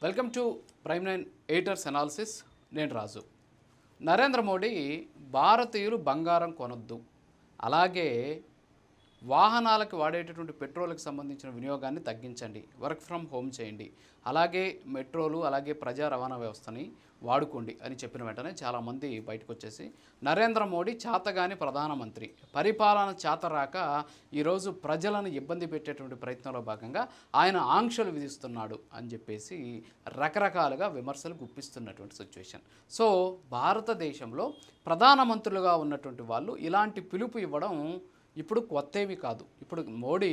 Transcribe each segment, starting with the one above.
Welcome to prime nine ఎయిటర్స్ analysis. నేను రాజు. నరేంద్ర మోడీ భారతీయులు బంగారం కొనొద్దు, అలాగే వాహనాలకు వాడేటటువంటి పెట్రోల్కి సంబంధించిన వినియోగాన్ని తగ్గించండి, వర్క్ ఫ్రమ్ హోమ్ చేయండి, అలాగే మెట్రోలు అలాగే ప్రజా రవాణా వ్యవస్థని వాడుకోండి అని చెప్పిన వెంటనే చాలామంది బయటకు వచ్చేసి నరేంద్ర మోడీ చేతగాని ప్రధానమంత్రి, పరిపాలన చేతరాక ఈరోజు ప్రజలను ఇబ్బంది పెట్టేటువంటి ప్రయత్నంలో భాగంగా ఆయన ఆంక్షలు విధిస్తున్నాడు అని చెప్పేసి రకరకాలుగా విమర్శలు గుప్పిస్తున్నటువంటి సిచ్యువేషన్. సో భారతదేశంలో ప్రధానమంత్రులుగా ఉన్నటువంటి వాళ్ళు ఇలాంటి పిలుపు ఇవ్వడం ఇప్పుడు కొత్తేమీ కాదు. ఇప్పుడు మోడీ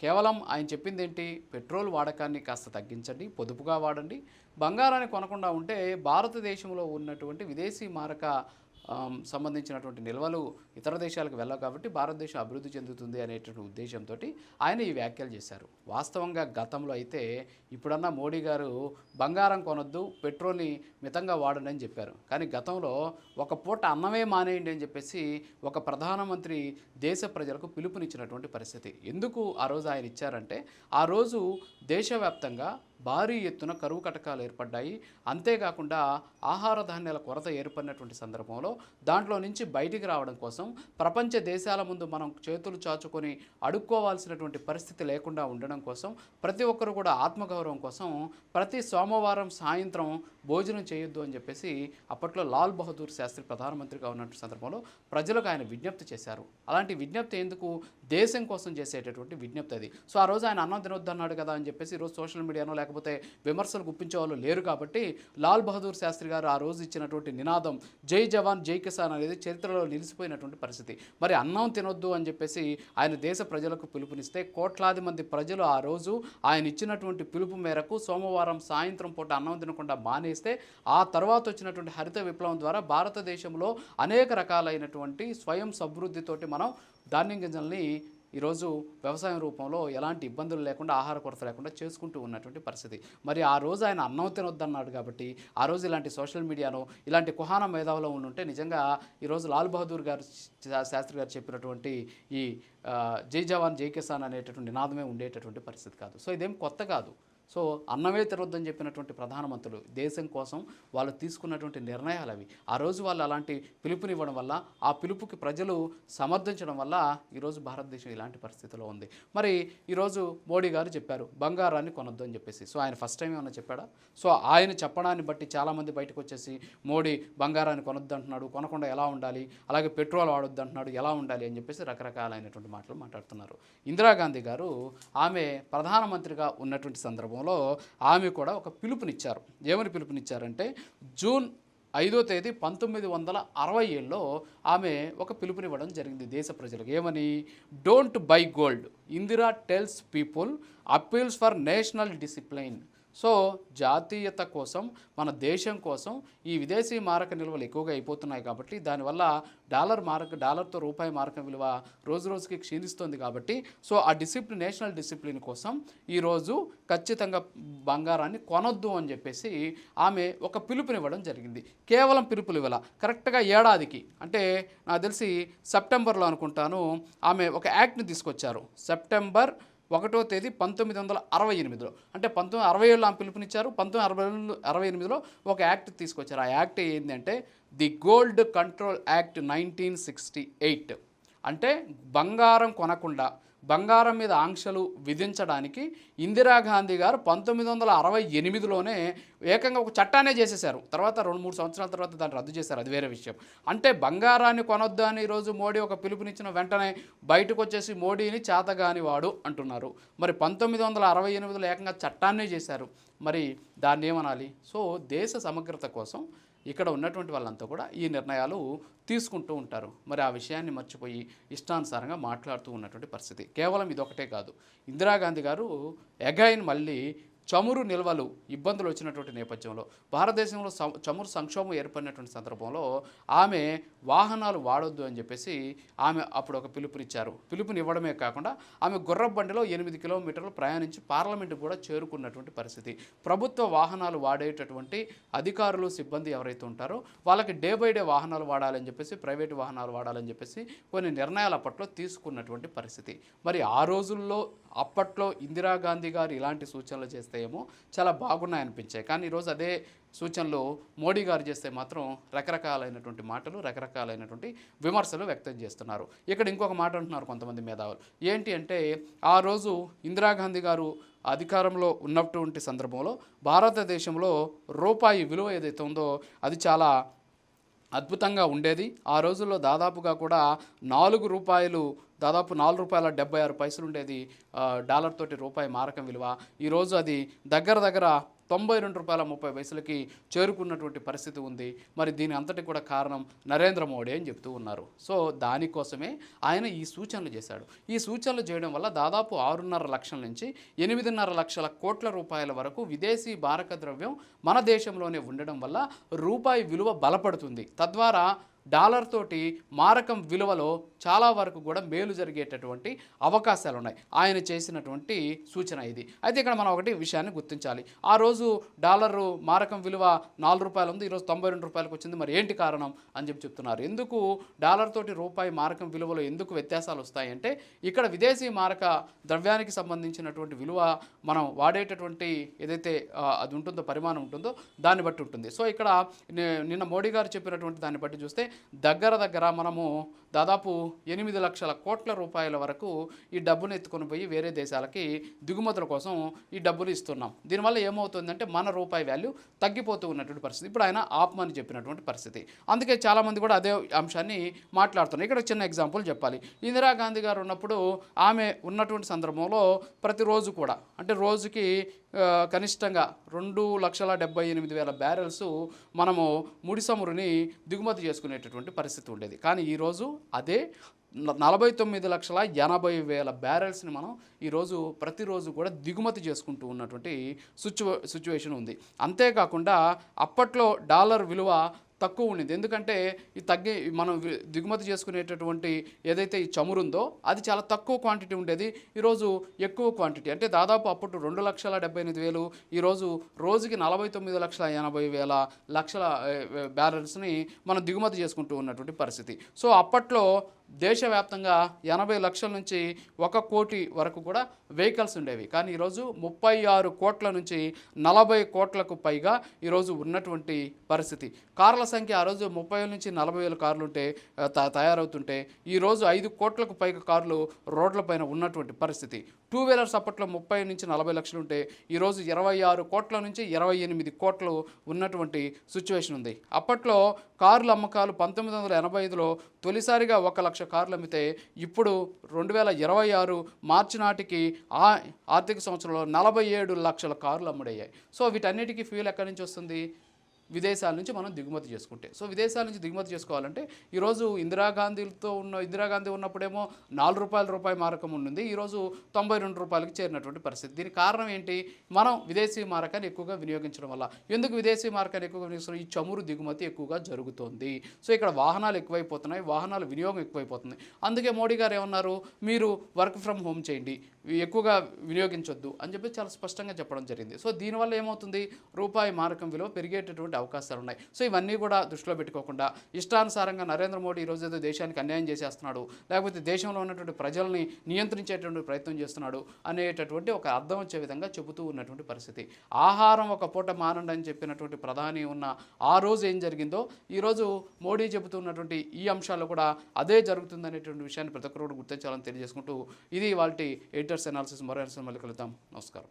కేవలం ఆయన చెప్పింది ఏంటి? పెట్రోల్ వాడకాన్ని కాస్త తగ్గించండి, పొదుపుగా వాడండి, బంగారాన్ని కొనకుండా ఉంటే భారతదేశంలో ఉన్నటువంటి విదేశీ మారక సంబంధించినటువంటి నిల్వలు ఇతర దేశాలకు వెళ్ళవు కాబట్టి భారతదేశం అభివృద్ధి చెందుతుంది అనేటువంటి ఉద్దేశంతో ఆయన ఈ వ్యాఖ్యలు చేశారు. వాస్తవంగా గతంలో అయితే ఇప్పుడన్నా మోడీ గారు బంగారం కొనొద్దు, పెట్రోల్ని మితంగా వాడండి అని చెప్పారు. కానీ గతంలో ఒక పూట అన్నమే మానేయండి అని చెప్పేసి ఒక ప్రధానమంత్రి దేశ ప్రజలకు పిలుపునిచ్చినటువంటి పరిస్థితి. ఎందుకు ఆ రోజు ఆయన ఇచ్చారంటే, ఆ రోజు దేశవ్యాప్తంగా భారీ ఎత్తున కరువు కటకాలు ఏర్పడ్డాయి. అంతేకాకుండా ఆహార ధాన్యాల కొరత ఏర్పడినటువంటి సందర్భంలో దాంట్లో నుంచి బయటికి రావడం కోసం ప్రపంచ దేశాల ముందు మనం చేతులు చాచుకొని అడుక్కోవాల్సినటువంటి పరిస్థితి లేకుండా ఉండడం కోసం ప్రతి ఒక్కరు కూడా ఆత్మగౌరవం కోసం ప్రతి సోమవారం సాయంత్రం భోజనం చేయొద్దు అని చెప్పేసి అప్పట్లో లాల్ బహదూర్ శాస్త్రి ప్రధానమంత్రిగా ఉన్నటువంటి సందర్భంలో ప్రజలకు ఆయన విజ్ఞప్తి చేశారు. అలాంటి విజ్ఞప్తి ఎందుకు? దేశం కోసం చేసేటటువంటి విజ్ఞప్తి అది. సో ఆ రోజు ఆయన అన్నం తినొద్దు అన్నాడు కదా అని చెప్పేసి ఈరోజు సోషల్ మీడియానో లేకపోతే విమర్శలు గుప్పించే వాళ్ళు లేరు కాబట్టి లాల్ బహదూర్ శాస్త్రి గారు ఆ రోజు ఇచ్చినటువంటి నినాదం జై జవాన్ జై కిసాన్ అనేది చరిత్రలో నిలిచిపోయినటువంటి పరిస్థితి. మరి అన్నం తినొద్దు అని చెప్పేసి ఆయన దేశ ప్రజలకు పిలుపునిస్తే కోట్లాది మంది ప్రజలు ఆ రోజు ఆయన ఇచ్చినటువంటి పిలుపు మేరకు సోమవారం సాయంత్రం పూట అన్నం తినకుండా మానేస్తే ఆ తర్వాత వచ్చినటువంటి హరిత విప్లవం ద్వారా భారతదేశంలో అనేక రకాలైనటువంటి స్వయం సమృద్ధితోటి మనం ధాన్యం గింజల్ని ఈరోజు వ్యవసాయం రూపంలో ఎలాంటి ఇబ్బందులు లేకుండా ఆహార కొరత లేకుండా చేసుకుంటూ ఉన్నటువంటి పరిస్థితి. మరి ఆ రోజు ఆయన అన్నం తినొద్దన్నాడు కాబట్టి ఆ రోజు ఇలాంటి సోషల్ మీడియాలో ఇలాంటి కుహాన మేధావులో ఉంటే నిజంగా ఈరోజు లాల్ బహదూర్ గారు శాస్త్రి గారు చెప్పినటువంటి ఈ జై జవాన్ జై కిసాన్ అనేటటువంటి నినాదమే ఉండేటటువంటి పరిస్థితి కాదు. సో ఇదేం కొత్త కాదు. సో అన్నమే తినొద్దని చెప్పినటువంటి ప్రధానమంత్రులు దేశం కోసం వాళ్ళు తీసుకున్నటువంటి నిర్ణయాలు అవి. ఆ రోజు వాళ్ళు అలాంటి పిలుపునివ్వడం వల్ల, ఆ పిలుపుకి ప్రజలు సమర్థించడం వల్ల ఈరోజు భారతదేశం ఇలాంటి పరిస్థితిలో ఉంది. మరి ఈరోజు మోడీ గారు చెప్పారు బంగారాన్ని కొనొద్దు అని చెప్పేసి. సో ఆయన ఫస్ట్ టైం ఏమన్నా చెప్పాడా? సో ఆయన చెప్పడాన్ని బట్టి చాలామంది బయటకు వచ్చేసి మోడీ బంగారాన్ని కొనొద్దు అంటున్నాడు, కొనకుండా ఎలా ఉండాలి, అలాగే పెట్రోల్ వాడొద్దు అంటున్నాడు, ఎలా ఉండాలి అని చెప్పేసి రకరకాలైనటువంటి మాటలు మాట్లాడుతున్నారు. ఇందిరాగాంధీ గారు ఆమె ప్రధానమంత్రిగా ఉన్నటువంటి సందర్భం ఆమె కూడా ఒక పిలుపునిచ్చారు. ఏమని పిలుపునిచ్చారంటే జూన్ 5వ తేదీ 1967లో ఆమె ఒక పిలుపునివ్వడం జరిగింది దేశ ప్రజలకు. ఏమని? Don't buy gold, Indira tells people, appeals for national discipline. So జాతీయత కోసం, మన దేశం కోసం ఈ విదేశీ మారక నిల్వలు ఎక్కువగా అయిపోతున్నాయి కాబట్టి దానివల్ల డాలర్తో రూపాయి మారక విలువ రోజు రోజుకి క్షీణిస్తుంది కాబట్టి సో ఆ డిసిప్లిన్, నేషనల్ డిసిప్లిన్ కోసం ఈరోజు ఖచ్చితంగా బంగారాన్ని కొనొద్దు అని చెప్పేసి ఆమె ఒక పిలుపునివ్వడం జరిగింది. కేవలం పిలుపులు ఇవ్వాల, కరెక్ట్గా ఏడాదికి అంటే నాకు తెలిసి సెప్టెంబర్లో అనుకుంటాను ఆమె ఒక యాక్ట్ని తీసుకొచ్చారు. సెప్టెంబర్ 1వ తేదీ 1968లో, అంటే 1967లో ఆమె పిలుపునిచ్చారు. 1968లో ఒక యాక్ట్ తీసుకొచ్చారు. ఆ యాక్ట్ ఏంటంటే ది గోల్డ్ కంట్రోల్ యాక్ట్ 1968. అంటే బంగారం కొనకుండా, బంగారం మీద ఆంక్షలు విధించడానికి ఇందిరాగాంధీ గారు 1968లోనే ఏకంగా ఒక చట్టాన్నే చేసేశారు. తర్వాత 2-3 సంవత్సరాల తర్వాత దాన్ని రద్దు చేశారు, అది వేరే విషయం. అంటే బంగారాన్ని కొనొద్దు అని ఈరోజు మోడీ ఒక పిలుపునిచ్చిన వెంటనే బయటకు వచ్చేసి మోడీని చేతగాని వాడు అంటున్నారు. మరి 1968లో ఏకంగా చట్టాన్నే చేశారు. మరి దాన్ని ఏమనాలి? సో దేశ సమగ్రత కోసం ఇక్కడ ఉన్నటువంటి వాళ్ళంతా కూడా ఈ నిర్ణయాలు తీసుకుంటూ ఉంటారు. మరి ఆ విషయాన్ని మర్చిపోయి ఇష్టానుసారంగా మాట్లాడుతూ ఉన్నటువంటి పరిస్థితి. కేవలం ఇదొకటే కాదు, ఇందిరాగాంధీ గారు అగైన్ మళ్ళీ చమురు నిల్వలు ఇబ్బందులు వచ్చినటువంటి నేపథ్యంలో, భారతదేశంలో చమురు సంక్షోభం ఏర్పడినటువంటి సందర్భంలో ఆమె వాహనాలు వాడొద్దు అని చెప్పేసి ఆమె అప్పుడు ఒక పిలుపునిచ్చారు. పిలుపునివ్వడమే కాకుండా ఆమె గుర్రపు బండిలో 8 కిలోమీటర్లు ప్రయాణించి పార్లమెంటుకు కూడా చేరుకున్నటువంటి పరిస్థితి. ప్రభుత్వ వాహనాలు వాడేటటువంటి అధికారులు, సిబ్బంది ఎవరైతే ఉంటారో వాళ్ళకి డే బై డే వాహనాలు వాడాలని చెప్పేసి, ప్రైవేటు వాహనాలు వాడాలని చెప్పేసి కొన్ని నిర్ణయాలు అప్పట్లో తీసుకున్నటువంటి పరిస్థితి. మరి ఆ రోజుల్లో అప్పట్లో ఇందిరాగాంధీ గారు ఇలాంటి సూచనలు చేస్తే ఏమో చాలా బాగున్నాయనిపించాయి. కానీ ఈరోజు అదే సూచనలు మోడీ గారు చేస్తే మాత్రం రకరకాలైనటువంటి మాటలు, రకరకాలైనటువంటి విమర్శలు వ్యక్తం చేస్తున్నారు. ఇక్కడ ఇంకొక మాట అంటున్నారు కొంతమంది మేధావులు. ఏంటి అంటే, ఆ రోజు ఇందిరాగాంధీ గారు అధికారంలో ఉన్నటువంటి సందర్భంలో భారతదేశంలో రూపాయి విలువ ఏదైతే ఉందో అది చాలా అద్భుతంగా ఉండేది. ఆ రోజుల్లో దాదాపుగా కూడా రూపాయలు, దాదాపు ₹4.76 ఉండేది డాలర్ తోటి రూపాయి మారకం విలువ. ఈరోజు అది దగ్గర ₹92.30కి చేరుకున్నటువంటి పరిస్థితి ఉంది. మరి దీని అంతటి కూడా కారణం నరేంద్ర మోడీ అని చెప్తూ ఉన్నారు. సో దానికోసమే ఆయన ఈ సూచనలు చేశాడు. ఈ సూచనలు చేయడం వల్ల దాదాపు 6.5 లక్షల నుంచి 8.5 లక్షల కోట్ల రూపాయల వరకు విదేశీ మారక ద్రవ్యం మన దేశంలోనే ఉండడం వల్ల రూపాయి విలువ బలపడుతుంది. తద్వారా డాలర్ తోటి మారకం విలువలో చాలా వరకు కూడా మేలు జరిగేటటువంటి అవకాశాలు ఉన్నాయి. ఆయన చేసినటువంటి సూచన ఇది. అయితే ఇక్కడ మనం ఒకటి విషయాన్ని గుర్తించాలి. ఆ రోజు డాలరు మారకం విలువ ₹4 ఉంది, ఈరోజు ₹92 వచ్చింది. మరి ఏంటి కారణం అని చెప్తున్నారు. ఎందుకు డాలర్ తోటి రూపాయి మారకం విలువలో ఎందుకు వ్యత్యాసాలు వస్తాయంటే, ఇక్కడ విదేశీ మారక ద్రవ్యానికి సంబంధించినటువంటి విలువ మనం వాడేటటువంటి ఏదైతే అది ఉంటుందో, పరిమాణం ఉంటుందో దాన్ని బట్టి ఉంటుంది. సో ఇక్కడ నిన్న మోడీ గారు చెప్పినటువంటి దాన్ని బట్టి చూస్తే దగ్గర మనము దాదాపు 8 లక్షల కోట్ల రూపాయల వరకు ఈ డబ్బును ఎత్తుకొని పోయి వేరే దేశాలకి దిగుమతుల కోసం ఈ డబ్బులు ఇస్తున్నాం. దీనివల్ల ఏమవుతుందంటే మన రూపాయి వాల్యూ తగ్గిపోతూ ఉన్నటువంటి పరిస్థితి. ఇప్పుడు ఆయన ఆపమని చెప్పినటువంటి పరిస్థితి. అందుకే చాలామంది కూడా అదే అంశాన్ని మాట్లాడుతున్నారు. ఇక్కడ చిన్న ఎగ్జాంపుల్ చెప్పాలి. ఇందిరాగాంధీ గారు ఉన్నప్పుడు ఆమె ఉన్నటువంటి సందర్భంలో ప్రతిరోజు కూడా, అంటే రోజుకి కనిష్టంగా 2,78,000 బ్యారెల్స్ మనము ముడి చమురుని దిగుమతి చేసుకునేటటువంటి పరిస్థితి ఉండేది. కానీ ఈరోజు అదే 49,80,000 బ్యారెల్స్ని మనం ఈరోజు ప్రతిరోజు కూడా దిగుమతి చేసుకుంటూ ఉన్నటువంటి సిచ్యువేషన్ ఉంది. అంతేకాకుండా అప్పట్లో డాలర్ విలువ తక్కువ ఉండింది. ఎందుకంటే ఈ మనం దిగుమతి చేసుకునేటటువంటి ఏదైతే ఈ చమురు ఉందో అది చాలా తక్కువ క్వాంటిటీ ఉండేది. ఈరోజు ఎక్కువ క్వాంటిటీ, అంటే దాదాపు అప్పుడు 2,78,000, ఈరోజు రోజుకి 49,80,000 బ్యారెల్స్ని మనం దిగుమతి చేసుకుంటూ ఉన్నటువంటి పరిస్థితి. సో అప్పట్లో దేశవ్యాప్తంగా 80 లక్షల నుంచి 1 కోటి వరకు కూడా వెహికల్స్ ఉండేవి. కానీ ఈరోజు 36 కోట్ల నుంచి 40 కోట్లకు పైగా ఈరోజు ఉన్నటువంటి పరిస్థితి. కార్ల సంఖ్య ఆ రోజు 30 నుంచి 40,000 కార్లు ఉంటే తయారవుతుంటే ఈరోజు 5 కోట్లకు పైగా కార్లు రోడ్లపైన ఉన్నటువంటి పరిస్థితి. 2 వీలర్స్ అప్పట్లో 30 నుంచి 40 లక్షలు ఉంటే ఈరోజు 26 కోట్ల నుంచి 28 కోట్లు ఉన్నటువంటి సిచ్యువేషన్ ఉంది. అప్పట్లో కార్ల అమ్మకాలు 1985లో తొలిసారిగా 1 లక్ష కార్లు అమ్మితే ఇప్పుడు 2026 మార్చి నాటికి ఆ ఆర్థిక సంవత్సరంలో 47 లక్షల కార్లు అమ్ముడయ్యాయి. సో వీటన్నిటికీ ఫ్యూయల్ ఎక్కడి నుంచి వస్తుంది? విదేశాల నుంచి మనం దిగుమతి చేసుకుంటే. సో విదేశాల నుంచి దిగుమతి చేసుకోవాలంటే ఈరోజు ఇందిరాగాంధీ ఉన్నప్పుడేమో రూపాయి మారకం ఉండింది, ఈరోజు ₹92కి చేరినటువంటి పరిస్థితి. దీనికి కారణం ఏంటి? మనం విదేశీ మారకాన్ని ఎక్కువగా వినియోగించడం వల్ల. ఎందుకు విదేశీ మారకాన్ని ఎక్కువగా వినియోగిస్తున్నాం? ఈ చమురు దిగుమతి ఎక్కువగా జరుగుతోంది. సో ఇక్కడ వాహనాలు ఎక్కువైపోతున్నాయి, వాహనాల వినియోగం ఎక్కువైపోతుంది. అందుకే మోడీ గారు ఏమన్నారు, మీరు వర్క్ ఫ్రమ్ హోమ్ చేయండి, ఎక్కువగా వినియోగించొద్దు అని చెప్పి చాలా స్పష్టంగా చెప్పడం జరిగింది. సో దీనివల్ల ఏమవుతుంది? రూపాయి మారకం విలువ పెరిగేటటువంటి అవకాశాలు ఉన్నాయి. సో ఇవన్నీ కూడా దృష్టిలో పెట్టుకోకుండా ఇష్టానుసారంగా నరేంద్ర మోడీ ఈరోజు ఏదో దేశానికి అన్యాయం చేసేస్తున్నాడు, లేకపోతే దేశంలో ఉన్నటువంటి ప్రజల్ని నియంత్రించేటువంటి ప్రయత్నం చేస్తున్నాడు అనేటటువంటి ఒక అర్థం వచ్చే విధంగా చెబుతూ ఉన్నటువంటి పరిస్థితి. ఆహారం ఒక పూట మానండి అని చెప్పినటువంటి ప్రధాని ఉన్న ఆ రోజు ఏం జరిగిందో ఈరోజు మోడీ చెబుతున్నటువంటి ఈ అంశాల్లో కూడా అదే జరుగుతుందనేటువంటి విషయాన్ని ప్రతి ఒక్కరు గుర్తించాలని తెలియజేసుకుంటూ ఇది వాళ్ళ ఎడిటర్స్ అనాలిసిస్. మరో మళ్ళీ కలుద్దాం. నమస్కారం.